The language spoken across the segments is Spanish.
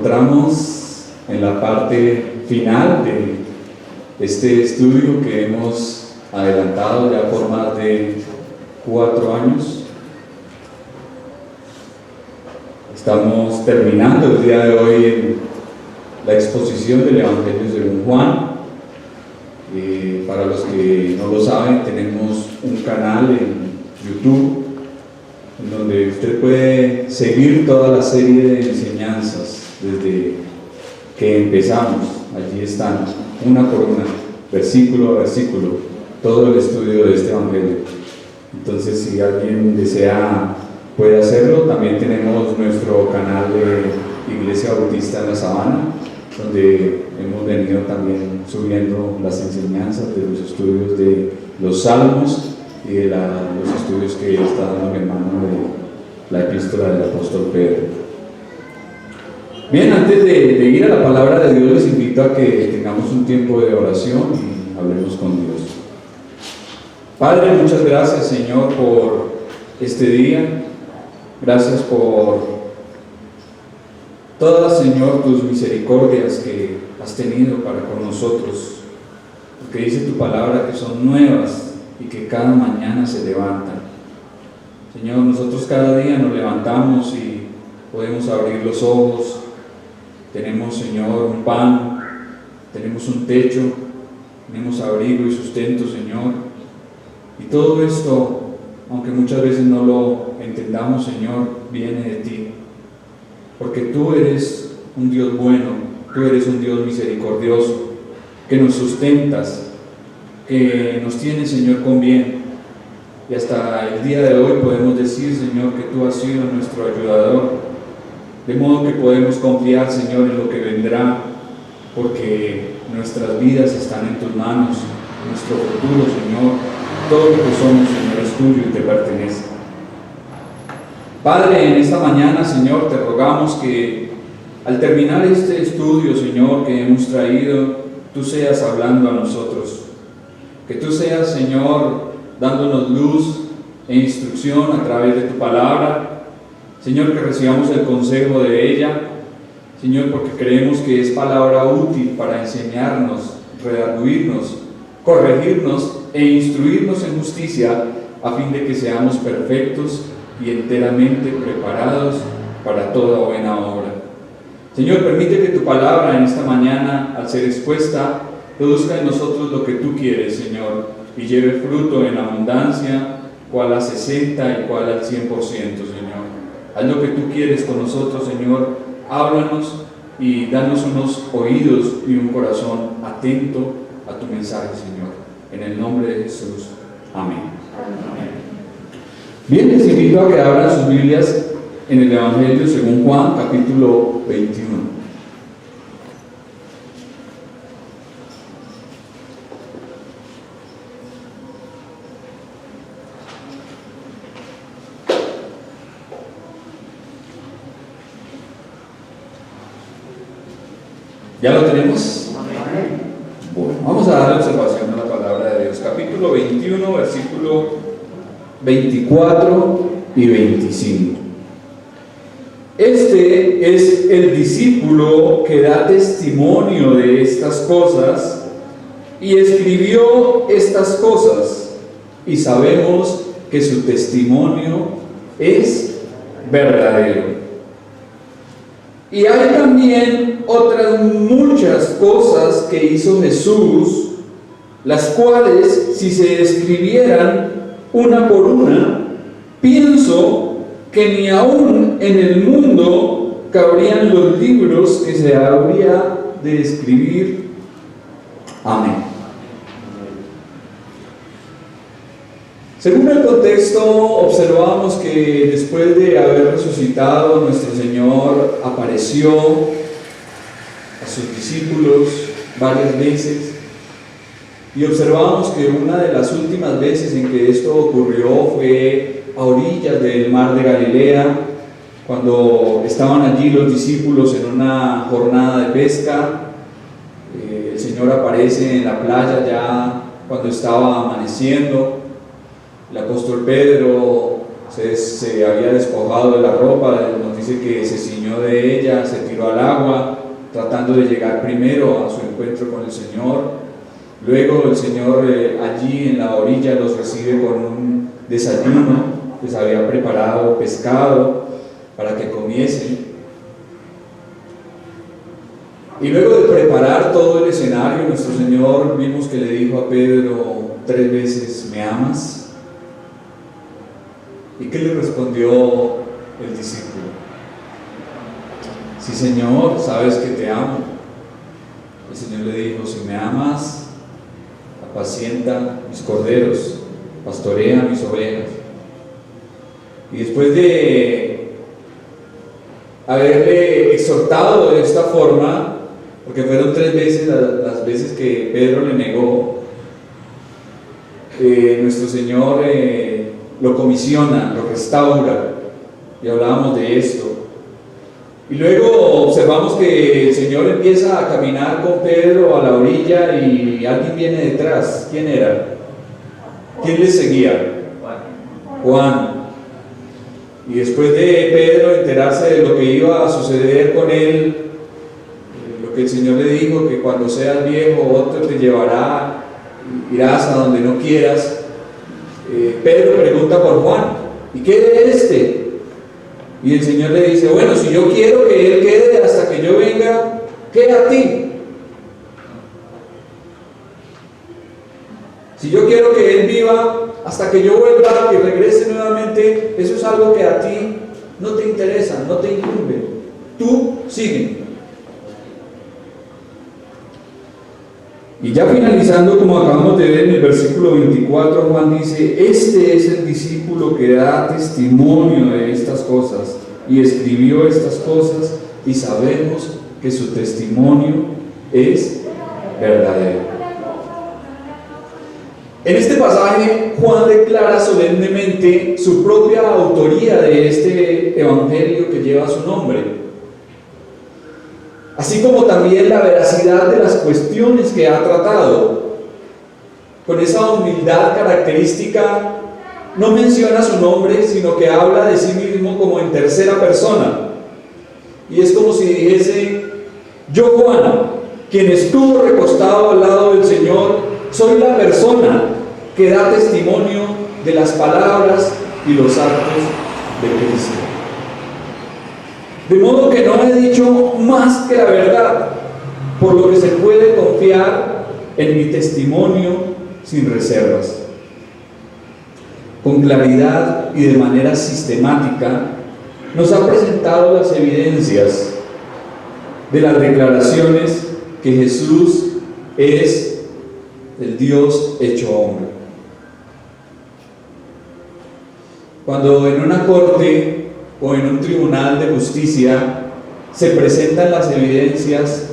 encontramos en la parte final de este estudio que hemos adelantado ya por más de 4 años. Estamos terminando el día de hoy la exposición del Evangelio según Juan. Para los que no lo saben, tenemos un canal en YouTube en donde usted puede seguir toda la serie de enseñanzas desde que empezamos. Allí están, una por una, versículo a versículo, todo el estudio de este Evangelio. Entonces, si alguien desea, puede hacerlo. También tenemos nuestro canal de Iglesia Bautista en la Sabana, donde hemos venido también subiendo las enseñanzas de los estudios de los Salmos y de los estudios que está dando mi hermano de la epístola del apóstol Pedro. Bien, antes de ir a la palabra de Dios, les invito a que tengamos un tiempo de oración y hablemos con Dios. Padre, muchas gracias, Señor, por este día. Gracias por todas, Señor, tus misericordias que has tenido para con nosotros, porque dice tu palabra que son nuevas y que cada mañana se levantan. Señor, nosotros cada día nos levantamos y podemos abrir los ojos, tenemos, Señor, un pan, tenemos un techo, tenemos abrigo y sustento, Señor, y todo esto, aunque muchas veces no lo entendamos, Señor, viene de ti. Porque tú eres un Dios bueno, tú eres un Dios misericordioso, que nos sustentas, que nos tienes, Señor, con bien. Y hasta el día de hoy podemos decir, Señor, que tú has sido nuestro ayudador. De modo que podemos confiar, Señor, en lo que vendrá, porque nuestras vidas están en tus manos, nuestro futuro, Señor, todo lo que somos, Señor, es tuyo y te pertenece. Padre, en esta mañana, Señor, te rogamos que al terminar este estudio, Señor, que hemos traído, tú seas hablando a nosotros. Que tú seas, Señor, dándonos luz e instrucción a través de tu palabra. Señor, que recibamos el consejo de ella. Señor, porque creemos que es palabra útil para enseñarnos, redarguirnos, corregirnos e instruirnos en justicia, a fin de que seamos perfectos y enteramente preparados para toda buena obra. Señor, permite que tu palabra en esta mañana, al ser expuesta, produzca en nosotros lo que tú quieres, Señor, y lleve fruto en abundancia, cual a 60 y cual al 100%, Señor. Haz lo que tú quieres con nosotros, Señor. Háblanos y danos unos oídos y un corazón atento a tu mensaje, Señor. En el nombre de Jesús. Amén. Amén. Bien, les invito a que abran sus Biblias en el Evangelio según Juan, capítulo 21. ¿Ya lo tenemos? Bueno, vamos a dar observación a la palabra de Dios. Capítulo 21, versículo 24 y 25. Este es el discípulo que da testimonio de estas cosas y escribió estas cosas, y sabemos que su testimonio es verdadero. Y hay también otras muchas cosas que hizo Jesús, las cuales, si se escribieran una por una, pienso que ni aún en el mundo cabrían los libros que se habría de escribir. Amén. Según el contexto, observamos que después de haber resucitado, nuestro Señor apareció a sus discípulos varias veces. Y observamos que una de las últimas veces en que esto ocurrió fue a orillas del mar de Galilea, cuando estaban allí los discípulos en una jornada de pesca. El Señor aparece en la playa ya cuando estaba amaneciendo. El apóstol Pedro se había despojado de la ropa, nos dice que se ciñó de ella, se tiró al agua, tratando de llegar primero a su encuentro con el Señor. Luego el Señor allí en la orilla los recibe con un desayuno, les había preparado pescado para que comiesen. Y luego de preparar todo el escenario, nuestro Señor vimos que le dijo a Pedro 3 veces: ¿me amas? ¿Y qué le respondió el discípulo? Sí, Señor, sabes que te amo. El Señor le dijo: si me amas, apacienta mis corderos, pastorea mis ovejas. Y después de haberle exhortado de esta forma, porque fueron 3 veces las veces que Pedro le negó, nuestro Señor lo comisiona, lo restaura, y hablábamos de esto. Y luego observamos que el Señor empieza a caminar con Pedro a la orilla y alguien viene detrás. ¿Quién era? ¿Quién le seguía? Juan. Y después de Pedro enterarse de lo que iba a suceder con él, lo que el Señor le dijo, que cuando seas viejo otro te llevará, irás a donde no quieras, Pedro pregunta por Juan: ¿y qué de este? Y el Señor le dice: bueno, si yo quiero que él quede hasta que yo venga, ¿qué a ti? Si yo quiero que él viva hasta que yo vuelva y regrese nuevamente, eso es algo que a ti no te interesa, no te incumbe. Tú sigue. Y ya finalizando, como acabamos de ver en el versículo 24, Juan dice: este es el discípulo que da testimonio de estas cosas y escribió estas cosas, y sabemos que su testimonio es verdadero. En este pasaje, Juan declara solemnemente su propia autoría de este evangelio que lleva su nombre, así como también la veracidad de las cuestiones que ha tratado. Con esa humildad característica, no menciona su nombre, sino que habla de sí mismo como en tercera persona. Y es como si dijese: yo, Juan, quien estuvo recostado al lado del Señor, soy la persona que da testimonio de las palabras y los actos de Cristo. De modo que no he dicho más que la verdad, por lo que se puede confiar en mi testimonio sin reservas. Con claridad y de manera sistemática, nos ha presentado las evidencias de las declaraciones que Jesús es el Dios hecho hombre. Cuando en una corte o en un tribunal de justicia se presentan las evidencias,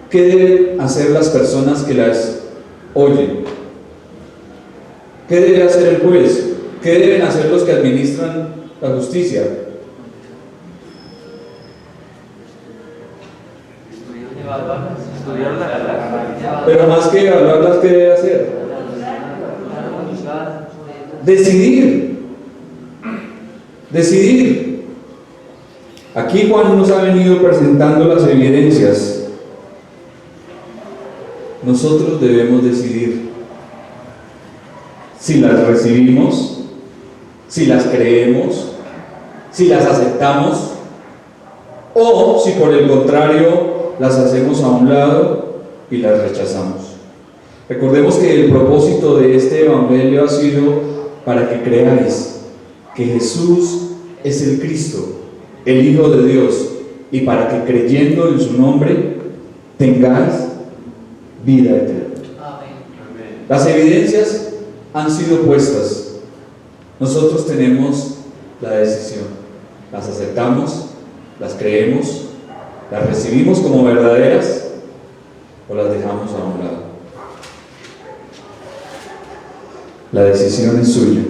¿qué deben hacer las personas que las oyen? ¿Qué debe hacer el juez? ¿Qué deben hacer los que administran la justicia? Pero más que evaluarlas, ¿qué debe hacer? Decidir. Aquí Juan nos ha venido presentando las evidencias. Nosotros debemos decidir si las recibimos, si las creemos, si las aceptamos, o si por el contrario las hacemos a un lado y las rechazamos. Recordemos que el propósito de este evangelio ha sido para que creáis que Jesús es el Cristo, el Hijo de Dios, y para que creyendo en su nombre tengáis vida eterna. Amén. Las evidencias han sido puestas. Nosotros tenemos la decisión. Las aceptamos, las creemos, las recibimos como verdaderas o las dejamos a un lado. La decisión es suya.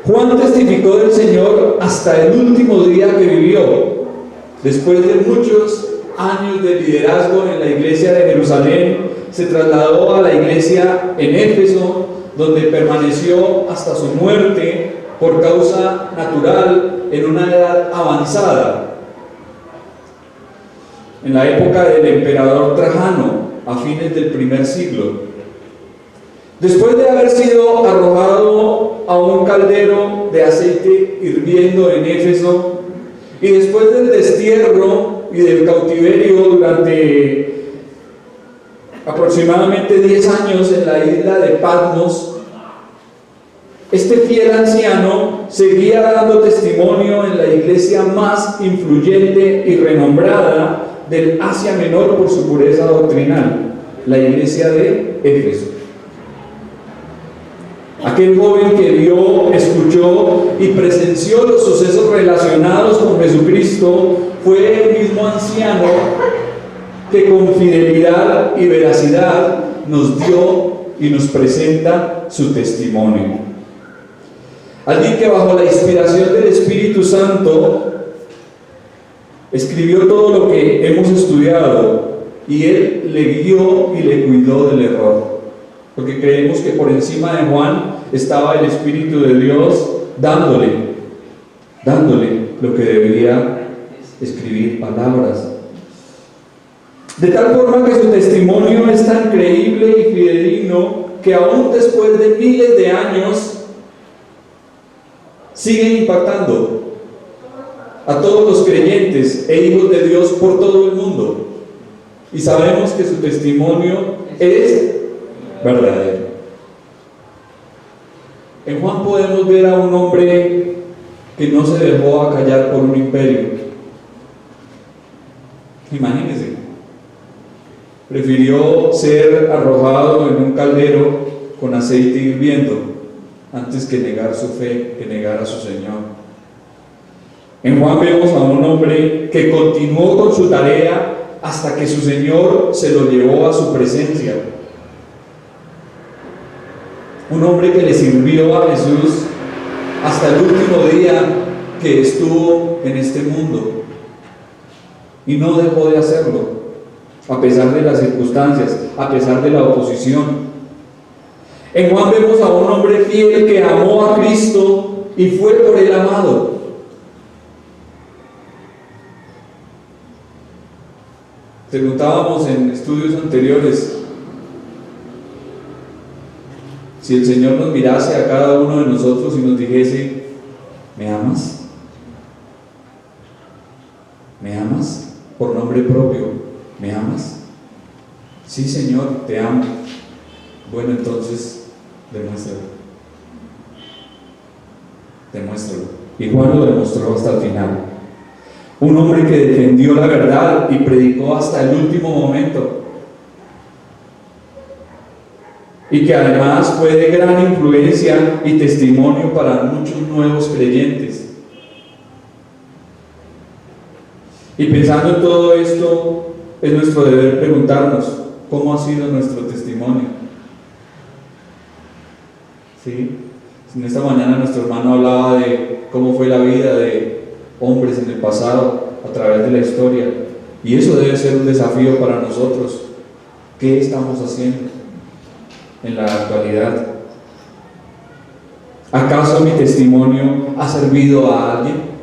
Juan testificó del Señor hasta el último día que vivió. Después de muchos años de liderazgo en la iglesia de Jerusalén, se trasladó a la iglesia en Éfeso, donde permaneció hasta su muerte por causa natural en una edad avanzada, en la época del emperador Trajano, a fines del primer siglo. Después de haber sido arrojado a un caldero de aceite hirviendo en Éfeso, y después del destierro y del cautiverio durante aproximadamente 10 años en la isla de Patmos, este fiel anciano seguía dando testimonio en la iglesia más influyente y renombrada del Asia Menor por su pureza doctrinal, la iglesia de Éfeso. Aquel joven que vio, escuchó y presenció los sucesos relacionados con Jesucristo fue el mismo anciano que con fidelidad y veracidad nos dio y nos presenta su testimonio. Alguien que bajo la inspiración del Espíritu Santo escribió todo lo que hemos estudiado y él le guió y le cuidó del error, porque creemos que por encima de Juan estaba el Espíritu de Dios dándole lo que debía escribir, palabras. De tal forma que su testimonio es tan creíble y fidedigno que aún después de miles de años sigue impactando a todos los creyentes e hijos de Dios por todo el mundo. Y sabemos que su testimonio es verdadero. En Juan podemos ver a un hombre que no se dejó acallar por un imperio. Imagínense, prefirió ser arrojado en un caldero con aceite hirviendo antes que negar su fe, que negar a su Señor. En Juan vemos a un hombre que continuó con su tarea hasta que su Señor se lo llevó a su presencia. Un hombre que le sirvió a Jesús hasta el último día que estuvo en este mundo y no dejó de hacerlo, a pesar de las circunstancias, a pesar de la oposición. En Juan vemos a un hombre fiel que amó a Cristo y fue por él amado. Preguntábamos en estudios anteriores si el Señor nos mirase a cada uno de nosotros y nos dijese: ¿me amas? ¿Me amas? Por nombre propio, ¿me amas? Sí, Señor, te amo. Bueno, entonces demuéstralo. Y Juan lo demostró hasta el final. Un hombre que defendió la verdad y predicó hasta el último momento, y que además fue de gran influencia y testimonio para muchos nuevos creyentes. Y pensando en todo esto, es nuestro deber preguntarnos: ¿cómo ha sido nuestro testimonio? ¿Sí? En esta mañana nuestro hermano hablaba de cómo fue la vida de hombres en el pasado a través de la historia, y eso debe ser un desafío para nosotros. ¿Qué estamos haciendo en la actualidad? ¿Acaso mi testimonio ha servido a alguien?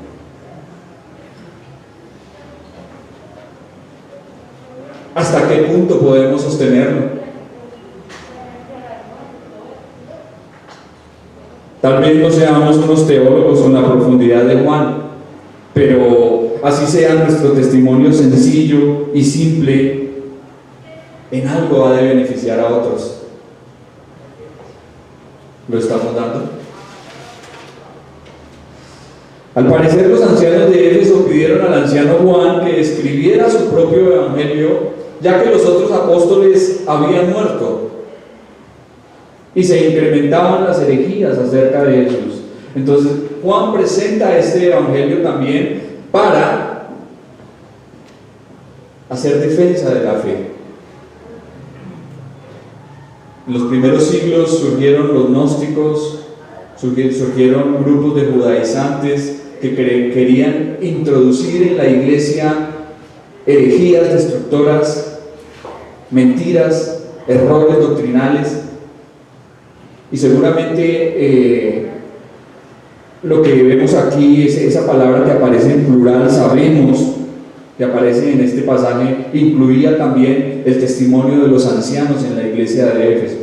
¿Hasta qué punto podemos sostenerlo? Tal vez no seamos unos teólogos con la profundidad de Juan, pero así sea nuestro testimonio sencillo y simple, en algo ha de beneficiar a otros. ¿Lo estamos dando? Al parecer, los ancianos de Éfeso pidieron al anciano Juan que escribiera su propio evangelio, ya que los otros apóstoles habían muerto y se incrementaban las herejías acerca de Jesús. Entonces Juan presenta este evangelio también para hacer defensa de la fe. En los primeros siglos surgieron los gnósticos, surgieron grupos de judaizantes que querían introducir en la iglesia herejías destructoras, mentiras, errores doctrinales, y seguramente lo que vemos aquí es esa palabra que aparece en plural, sabemos que aparece en este pasaje, incluía también el testimonio de los ancianos en la iglesia de Éfeso.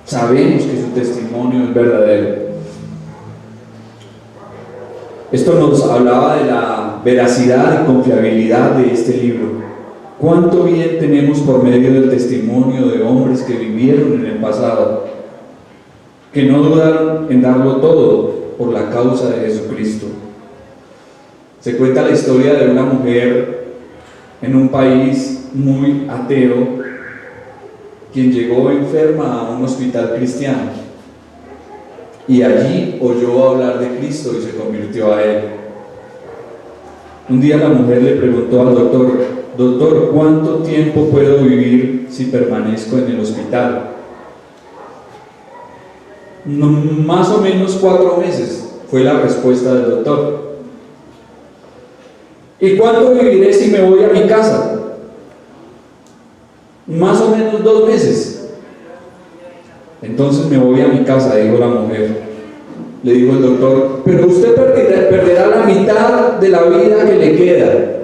Sabemos que su testimonio es verdadero. Esto nos hablaba de la veracidad y confiabilidad de este libro. ¿Cuánto bien tenemos por medio del testimonio de hombres que vivieron en el pasado, que no dudaron en darlo todo por la causa de Jesucristo? Se cuenta la historia de una mujer en un país muy ateo, quien llegó enferma a un hospital cristiano y allí oyó hablar de Cristo y se convirtió a Él. Un día la mujer le preguntó al doctor: doctor, ¿cuánto tiempo puedo vivir si permanezco en el hospital? No, más o menos 4 meses, fue la respuesta del doctor. ¿Y cuánto viviré si me voy a mi casa? Más o menos 2 meses. Entonces me voy a mi casa, dijo la mujer. Le dijo el doctor: pero usted perderá la mitad de la vida que le queda.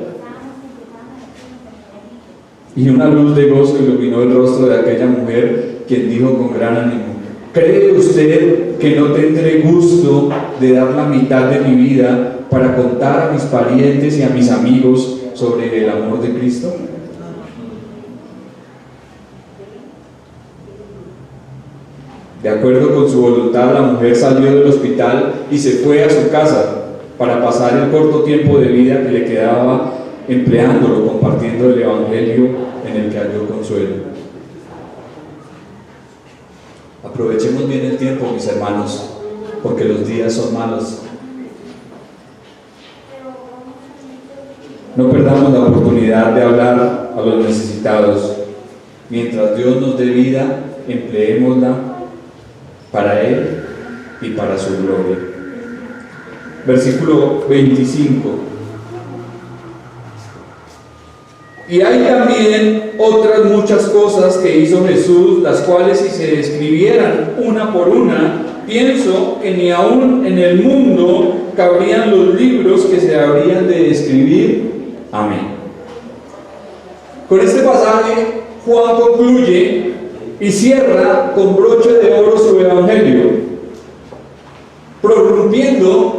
Y una luz de gozo iluminó el rostro de aquella mujer, quien dijo con gran ánimo: ¿cree usted que no tendré gusto de dar la mitad de mi vida para contar a mis parientes y a mis amigos sobre el amor de Cristo? De acuerdo con su voluntad, la mujer salió del hospital y se fue a su casa para pasar el corto tiempo de vida que le quedaba empleándolo, compartiendo el Evangelio en el que halló consuelo. Aprovechemos bien el tiempo, mis hermanos, porque los días son malos. No perdamos la oportunidad de hablar a los necesitados. Mientras Dios nos dé vida, empleémosla para Él y para su gloria. Versículo 25. Y hay también otras muchas cosas que hizo Jesús, las cuales si se escribieran una por una, pienso que ni aún en el mundo cabrían los libros que se habrían de escribir. Amén. Con este pasaje, Juan concluye y cierra con broche de oro su evangelio, prorrumpiendo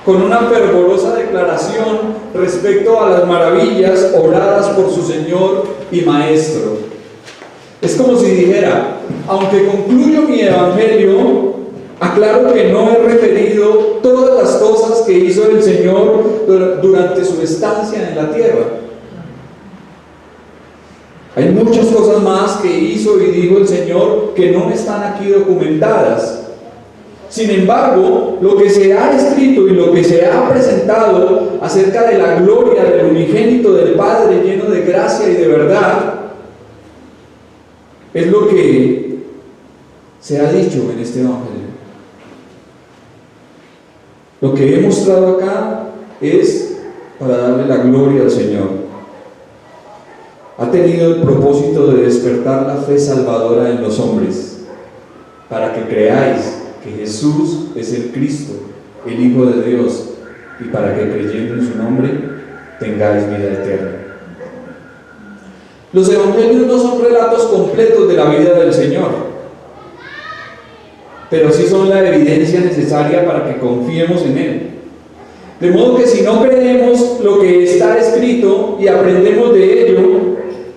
con una fervorosa declaración respecto a las maravillas obradas por su Señor y Maestro. Es como si dijera: aunque concluyo mi evangelio, aclaro que no he referido todas las cosas que hizo el Señor durante su estancia en la tierra. Hay muchas cosas más que hizo y dijo el Señor que no están aquí documentadas. Sin embargo, lo que se ha escrito y lo que se ha presentado acerca de la gloria del unigénito del Padre, lleno de gracia y de verdad, es lo que se ha dicho en este evangelio. Lo que he mostrado acá es para darle la gloria al Señor. Ha tenido el propósito de despertar la fe salvadora en los hombres, para que creáis que Jesús es el Cristo, el Hijo de Dios, y para que creyendo en su nombre tengáis vida eterna. Los evangelios no son relatos completos de la vida del Señor, pero sí son la evidencia necesaria para que confiemos en Él. De modo que si no creemos lo que está escrito y aprendemos de ello,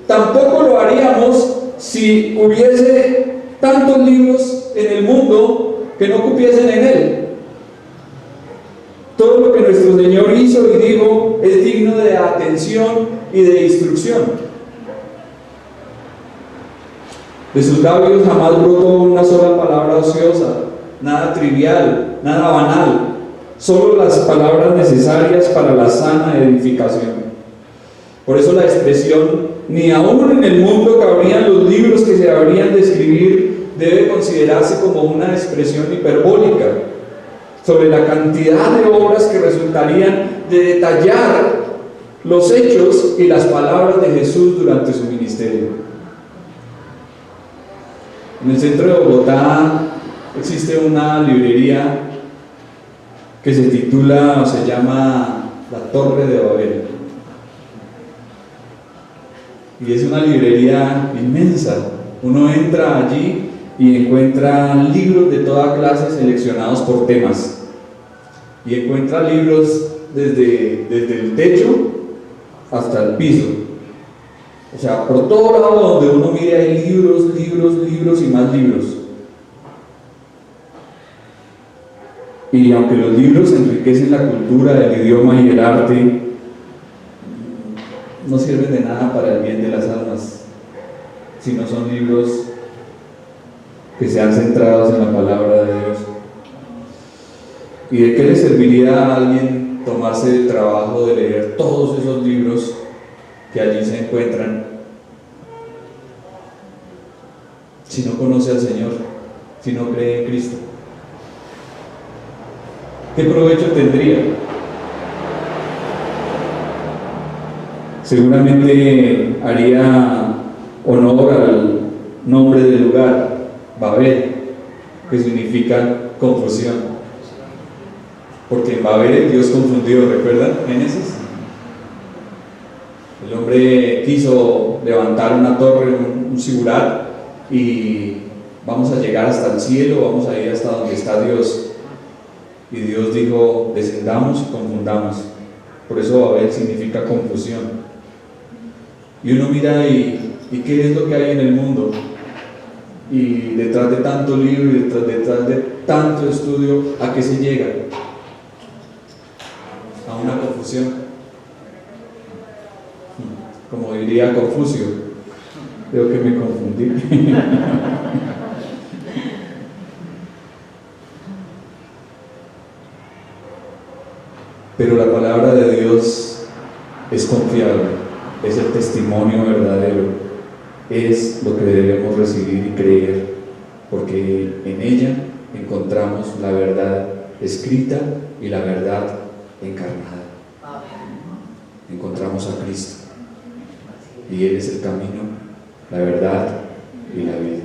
tampoco lo haríamos si hubiese tantos libros en el mundo que no cupiesen en él. Todo lo que nuestro Señor hizo y dijo es digno de atención y de instrucción. De sus labios jamás brotó una sola palabra ociosa, nada trivial, nada banal, solo las palabras necesarias para la sana edificación. Por eso la expresión "ni aún en el mundo cabrían los libros que se habrían de escribir" debe considerarse como una expresión hiperbólica sobre la cantidad de obras que resultarían de detallar los hechos y las palabras de Jesús durante su ministerio. En el centro de Bogotá existe una librería que se titula o se llama La Torre de Babel. Y es una librería inmensa. Uno entra allí y encuentra libros de toda clase seleccionados por temas. Y encuentra libros desde el techo hasta el piso. O sea, por todo lado donde uno mire hay libros, libros, libros y más libros. Y aunque los libros enriquecen la cultura, el idioma y el arte, no sirven de nada para el bien de las almas, si no son libros que sean centrados en la palabra de Dios. ¿Y de qué le serviría a alguien tomarse el trabajo de leer todos esos libros que allí se encuentran si no conoce al Señor, si no cree en Cristo? ¿Qué provecho tendría? Seguramente haría honor al nombre del lugar, Babel, que significa confusión. Porque en Babel Dios confundió, ¿recuerdan? Génesis. El hombre quiso levantar una torre, un sigurat, y vamos a llegar hasta el cielo, vamos a ir hasta donde está Dios. Y Dios dijo, descendamos y confundamos. Por eso Babel significa confusión. Y uno mira y qué es lo que hay en el mundo. Y detrás de tanto libro y detrás de tanto estudio, ¿a qué se llega? A una confusión. Como diría Confucio, creo que me confundí. Pero la palabra de Dios es confiable, es el testimonio verdadero, es lo que debemos recibir y creer, porque en ella encontramos la verdad escrita y la verdad encarnada. Encontramos a Cristo y Él es el camino, la verdad y la vida.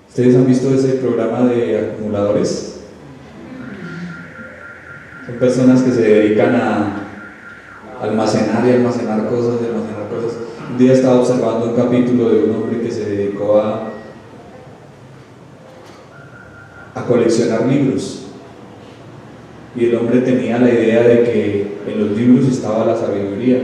¿Ustedes han visto ese programa de acumuladores? Son personas que se dedican a almacenar y almacenar cosas, Un día estaba observando un capítulo de un hombre que se dedicó a coleccionar libros. Y el hombre tenía la idea de que en los libros estaba la sabiduría.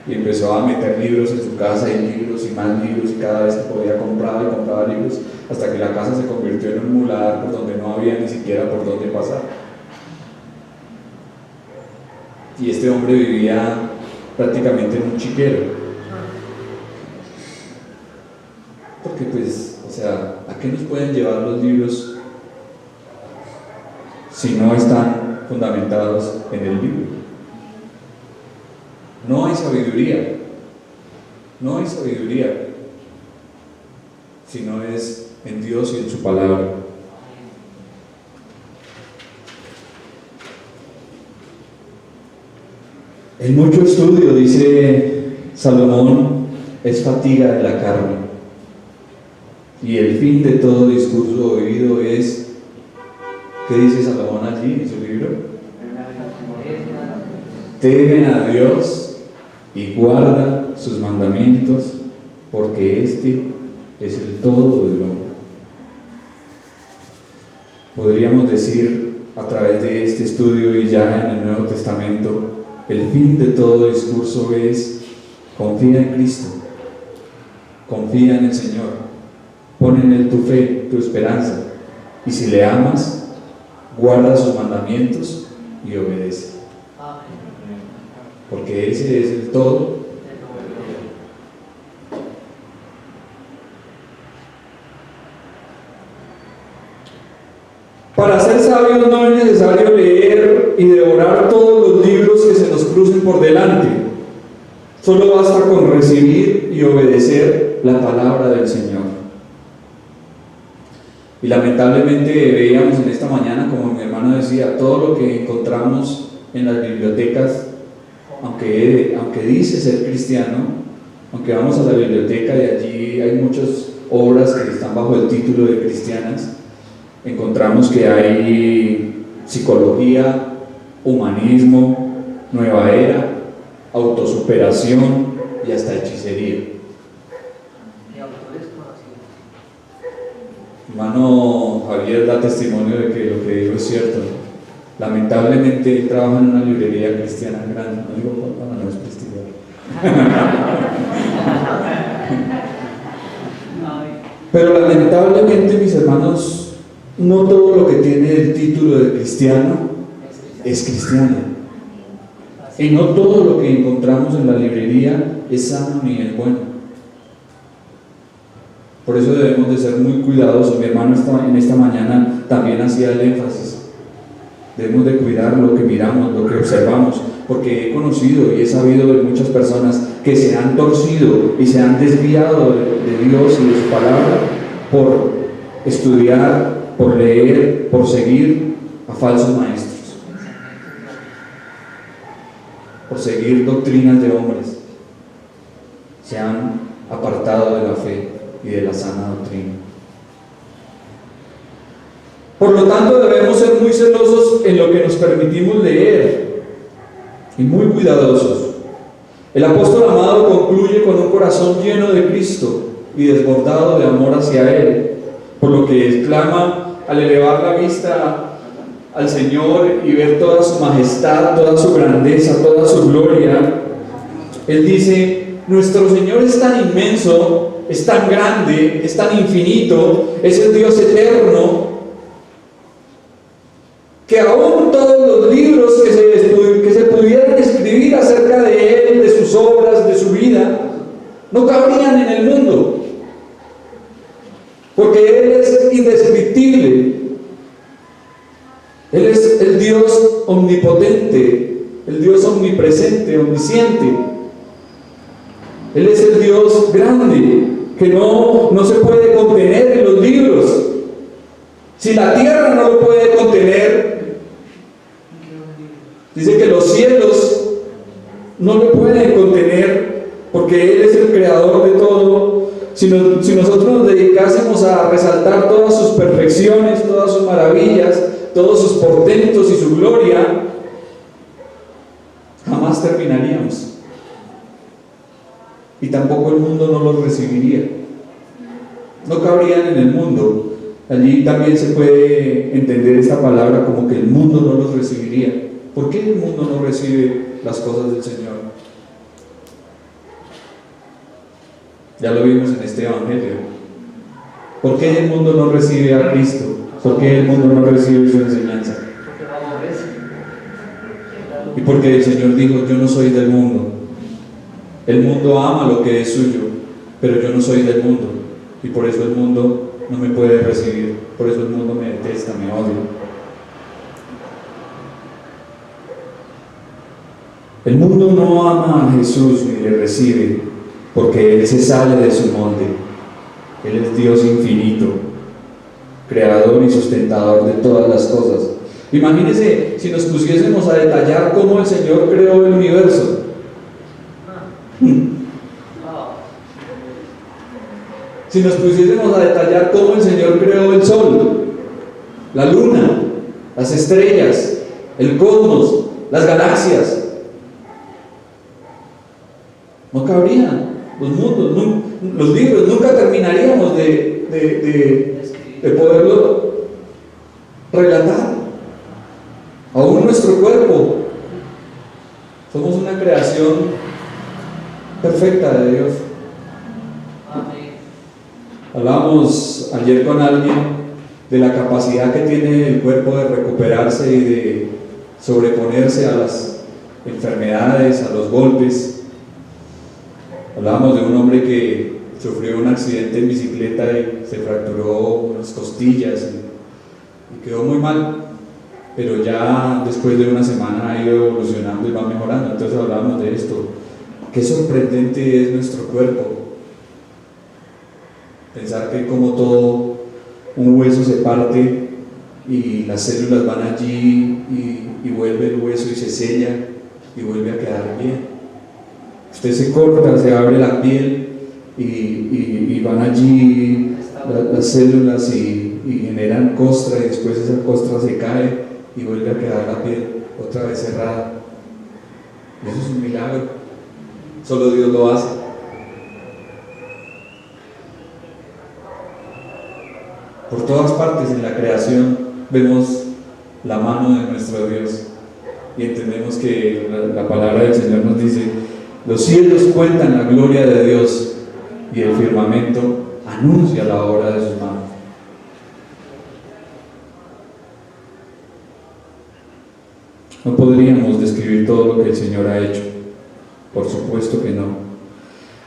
Y empezó a meter libros en su casa, y libros y más libros, y cada vez que podía compraba y compraba libros, hasta que la casa se convirtió en un muladar por donde no había ni siquiera por dónde pasar. Y este hombre vivía prácticamente en un chiquero. Porque pues, o sea, ¿a qué nos pueden llevar los libros si no están fundamentados en el libro? No hay sabiduría, no hay sabiduría, si no es en Dios y en su palabra. En mucho estudio, dice Salomón, es fatiga de la carne, y el fin de todo discurso oído es, ¿qué dice Salomón allí en su libro? Temen a Dios y guarda sus mandamientos, porque este es el todo del hombre. Podríamos decir a través de este estudio y ya en el Nuevo Testamento, el fin de todo discurso es: confía en Cristo, confía en el Señor, pon en Él tu fe, tu esperanza, y si le amas, guarda sus mandamientos y obedece, porque ese es el todo. Para ser sabios no es necesario leer y devorar todos los libros que se nos crucen por delante. Solo basta con recibir y obedecer la palabra del Señor. Y lamentablemente veíamos en esta mañana, como mi hermano decía, todo lo que encontramos en las bibliotecas, aunque dice ser cristiano, aunque vamos a la biblioteca y allí hay muchos obras que están bajo el título de cristianas, encontramos que hay psicología, humanismo, nueva era, autosuperación y hasta hechicería. Hermano Javier da testimonio de que lo que digo es cierto. Lamentablemente él trabaja en una librería cristiana grande, no digo para no desprestigiar. Pero lamentablemente, mis hermanos, no todo lo que tiene el título de cristiano es cristiano. Y no todo lo que encontramos en la librería es sano ni es bueno. Por eso debemos de ser muy cuidadosos. Mi hermano en esta mañana también hacía el énfasis. Debemos de cuidar lo que miramos, lo que observamos, porque he conocido y he sabido de muchas personas que se han torcido y se han desviado de Dios y de su palabra por estudiar, por leer, por seguir a falsos maestros, por seguir doctrinas de hombres. Se han apartado de la fe y de la sana doctrina. Por lo tanto, debemos ser muy celosos en lo que nos permitimos leer y muy cuidadosos. El apóstol amado concluye con un corazón lleno de Cristo y desbordado de amor hacia Él, por lo que exclama al elevar la vista al Señor y ver toda su majestad, toda su grandeza, toda su gloria. Él dice: nuestro Señor es tan inmenso, es tan grande, es tan infinito, es el Dios eterno, que aún todos los libros que se pudieran escribir acerca de Él, de sus obras, de su vida, no cabrían en el mundo, porque Él es indescriptible. Él es el Dios omnipotente, el Dios omnipresente, omnisciente. Él es el Dios grande, que no se puede contener en los libros. Si la tierra no lo puede contener, dice que los cielos no lo pueden contener, porque Él es el creador de todo. Si nosotros nos dedicásemos a resaltar todas sus perfecciones, todas sus maravillas, todos sus portentos y su gloria, jamás terminaríamos. Y tampoco el mundo no los recibiría. No cabrían en el mundo. Allí también se puede entender esta palabra como que el mundo no los recibiría. ¿Por qué el mundo no recibe las cosas del Señor? Ya lo vimos en este Evangelio. ¿Por qué el mundo no recibe a Cristo? ¿Por qué el mundo no recibe su enseñanza? Y porque el Señor dijo: yo no soy del mundo. El mundo ama lo que es suyo, pero yo no soy del mundo, y por eso el mundo no me puede recibir, por eso el mundo me detesta, me odia. El mundo no ama a Jesús ni le recibe, porque Él se sale de su molde. Él es Dios infinito, creador y sustentador de todas las cosas. Imagínense si nos pusiésemos a detallar cómo el Señor creó el universo. Si nos pusiésemos a detallar cómo el Señor creó el sol, la luna, las estrellas, el cosmos, las galaxias, no cabrían los mundos, los libros, nunca terminaríamos de poderlo relatar. Aún nuestro cuerpo, somos una creación perfecta de Dios. Hablábamos ayer con alguien de la capacidad que tiene el cuerpo de recuperarse y de sobreponerse a las enfermedades, a los golpes. Hablábamos de un hombre que sufrió un accidente en bicicleta y se fracturó unas costillas y quedó muy mal, pero ya después de una semana ha ido evolucionando y va mejorando. Entonces hablábamos de esto. Qué sorprendente es nuestro cuerpo. Pensar que como todo, un hueso se parte y las células van allí y vuelve el hueso y se sella y vuelve a quedar bien. Usted se corta, se abre la piel y van allí las células y generan costra, y después esa costra se cae y vuelve a quedar la piel otra vez cerrada. Eso es un milagro, solo Dios lo hace. Por todas partes en la creación vemos la mano de nuestro Dios y entendemos que la palabra del Señor nos dice: los cielos cuentan la gloria de Dios y el firmamento anuncia la obra de sus manos. No podríamos describir todo lo que el Señor ha hecho, por supuesto que no.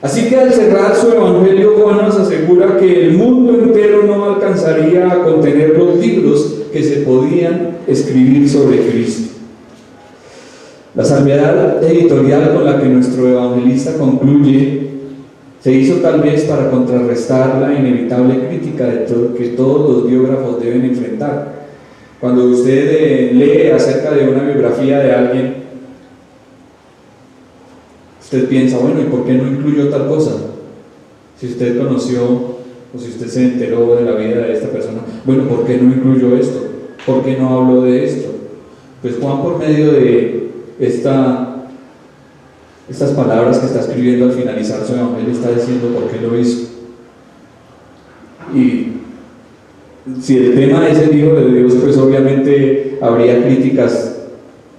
Así que al cerrar su evangelio, Juan nos asegura que el mundo entero no alcanzaría a contener los libros que se podían escribir sobre Cristo. La salvedad editorial con la que nuestro evangelista concluye se hizo tal vez para contrarrestar la inevitable crítica que todos los biógrafos deben enfrentar. Cuando usted lee acerca de una biografía de alguien, usted piensa: bueno, ¿y por qué no incluyó tal cosa? Si usted conoció o si usted se enteró de la vida de esta persona, bueno, ¿por qué no incluyó esto? ¿Por qué no habló de esto? Pues Juan, por medio de estas palabras que está escribiendo al finalizar su evangelio, está diciendo por qué lo hizo. Y si el tema es el Hijo de Dios, pues obviamente habría críticas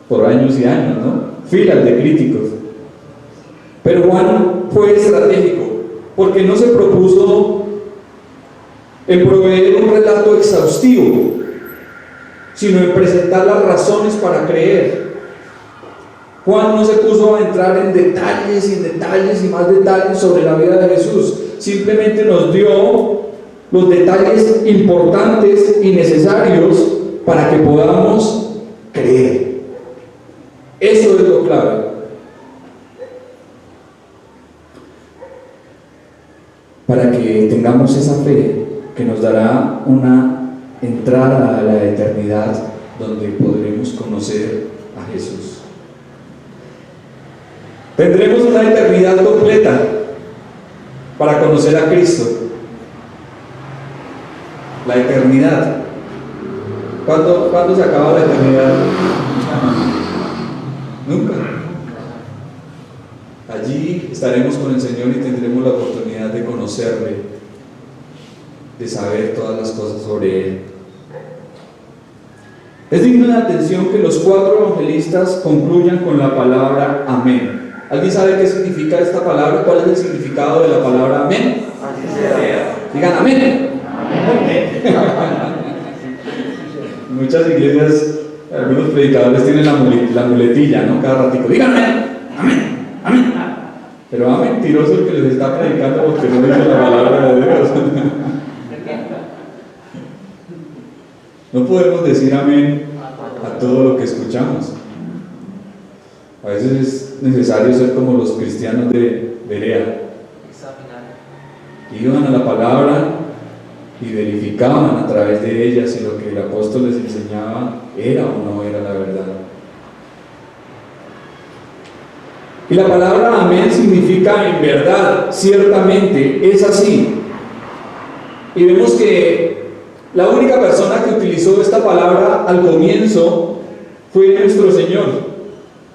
por años y años, ¿no? Filas de críticos. Pero Juan fue estratégico, porque no se propuso en proveer un relato exhaustivo, sino en presentar las razones para creer. Juan no se puso a entrar en detalles y detalles y más detalles sobre la vida de Jesús, simplemente nos dio los detalles importantes y necesarios para que podamos creer. Eso es lo clave. Para que tengamos esa fe que nos dará una entrada a la eternidad donde podremos conocer a Jesús. Tendremos una eternidad completa para conocer a Cristo. La eternidad. ¿Cuándo se acaba la eternidad? Nunca. Allí estaremos con el Señor y tendremos la oportunidad de conocerle, de saber todas las cosas sobre Él. Es digno de atención que los 4 evangelistas concluyan con la palabra amén. ¿Alguien sabe qué significa esta palabra? ¿Cuál es el significado de la palabra amén? Digan amén. En muchas iglesias, algunos predicadores tienen la muletilla, ¿no? Cada ratito, digan amén, amén, amén. Pero mentiroso el que les está predicando porque no dice la palabra de Dios. No podemos decir amén a todo lo que escuchamos. A veces es necesario ser como los cristianos de Berea. Iban a la palabra y verificaban a través de ella si lo que el apóstol les enseñaba era o no era la verdad. Y la palabra amén significa en verdad, ciertamente, es así. Y vemos que la única persona que utilizó esta palabra al comienzo fue nuestro Señor.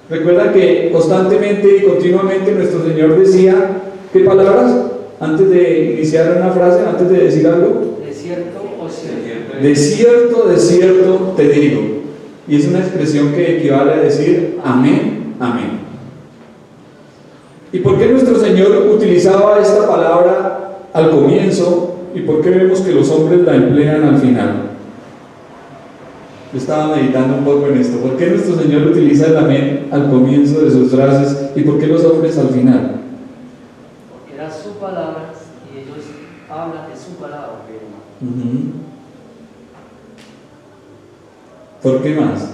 Recuerda que constantemente y continuamente nuestro Señor decía, ¿qué palabras? Antes de iniciar una frase, antes de decir algo. De cierto o cierto. De cierto te digo. Y es una expresión que equivale a decir amén, amén. ¿Y por qué nuestro Señor utilizaba esta palabra al comienzo y por qué vemos que los hombres la emplean al final? Yo estaba meditando un poco en esto. ¿Por qué nuestro Señor utiliza el amén al comienzo de sus frases y por qué los hombres al final? Porque era su palabra y ellos hablan de su palabra. ¿Por qué más?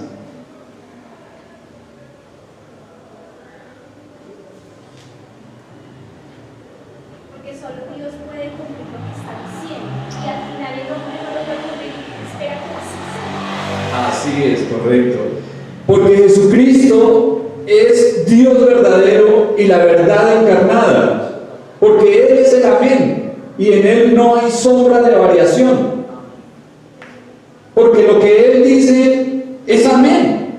Porque solo Dios puede cumplir lo que está diciendo y al final el hombre no lo puede cumplir, espera que así sea. Así es, correcto. Porque Jesucristo es Dios verdadero y la verdad encarnada. Porque Él es el amén. y en Él no hay sombra de variación. Porque lo que Él dice es amén.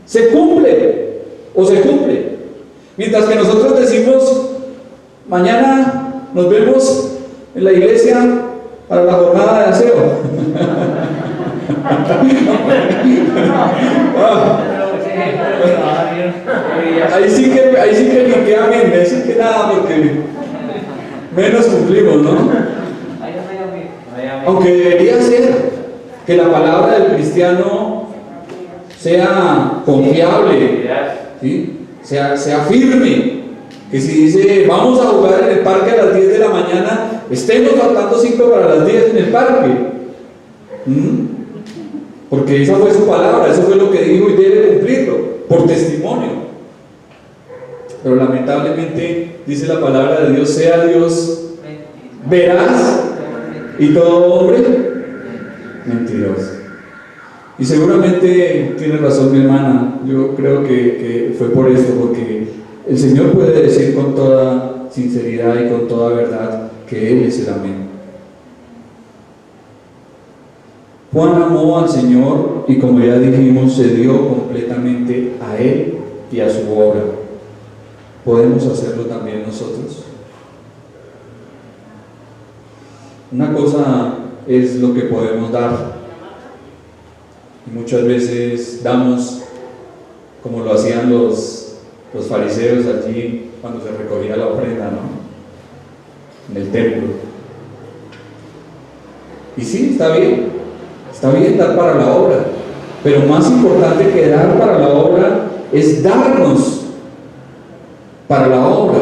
Se cumple o se cumple. Mientras que nosotros decimos, mañana nos vemos en la iglesia para la jornada de aseo. Ahí sí que ni que amén, ahí sí que nada, porque menos cumplimos, ¿no? Aunque debería ser que la palabra del cristiano sea confiable, ¿sí? sea firme, que si dice vamos a jugar en el parque a las 10 de la mañana, estemos faltando 5 para las 10 en el parque. Porque esa fue su palabra, eso fue lo que dijo y debe cumplirlo, por testimonio. Pero lamentablemente dice la palabra de Dios, sea Dios veraz y todo hombre mentiroso. Y seguramente tiene razón mi hermana, yo creo que fue por esto, porque el Señor puede decir con toda sinceridad y con toda verdad que Él es el amén. Juan amó al Señor y, como ya dijimos, se dio completamente a Él y a su obra. ¿Podemos hacerlo también nosotros? Una cosa es lo que podemos dar, y muchas veces damos como lo hacían los fariseos allí cuando se recogía la ofrenda, ¿no? En el templo. Y sí, está bien dar para la obra, pero más importante que dar para la obra es darnos para la obra,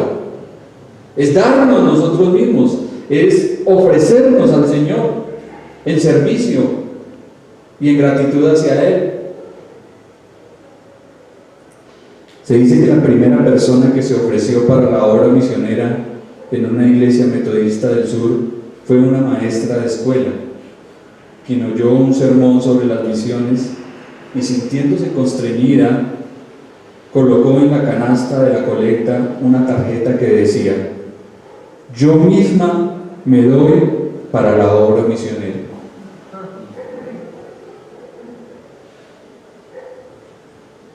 es darnos nosotros mismos, es ofrecernos al Señor en servicio y en gratitud hacia Él. Se dice que la primera persona que se ofreció para la obra misionera en una iglesia metodista del sur fue una maestra de escuela, quien oyó un sermón sobre las misiones y, sintiéndose constreñida, colocó en la canasta de la colecta una tarjeta que decía: yo misma me doy para la obra misionera.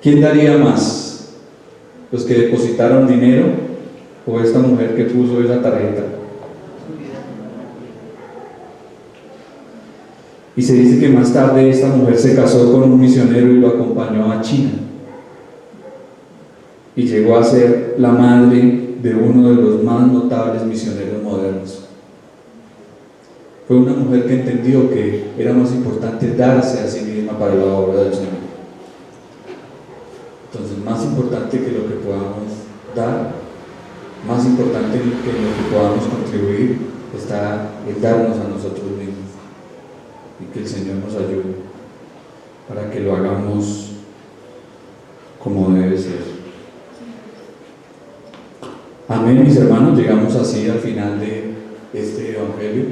¿Quién daría más? ¿Los que depositaron dinero o esta mujer que puso esa tarjeta? Y se dice que más tarde esta mujer se casó con un misionero y lo acompañó a China. Y llegó a ser la madre de uno de los más notables misioneros modernos. Fue una mujer que entendió que era más importante darse a sí misma para la obra del Señor. Entonces, más importante que lo que podamos dar, más importante que lo que podamos contribuir, está el darnos a nosotros mismos. Y que el Señor nos ayude para que lo hagamos como debe ser. Amén, mis hermanos. Llegamos así al final de este evangelio.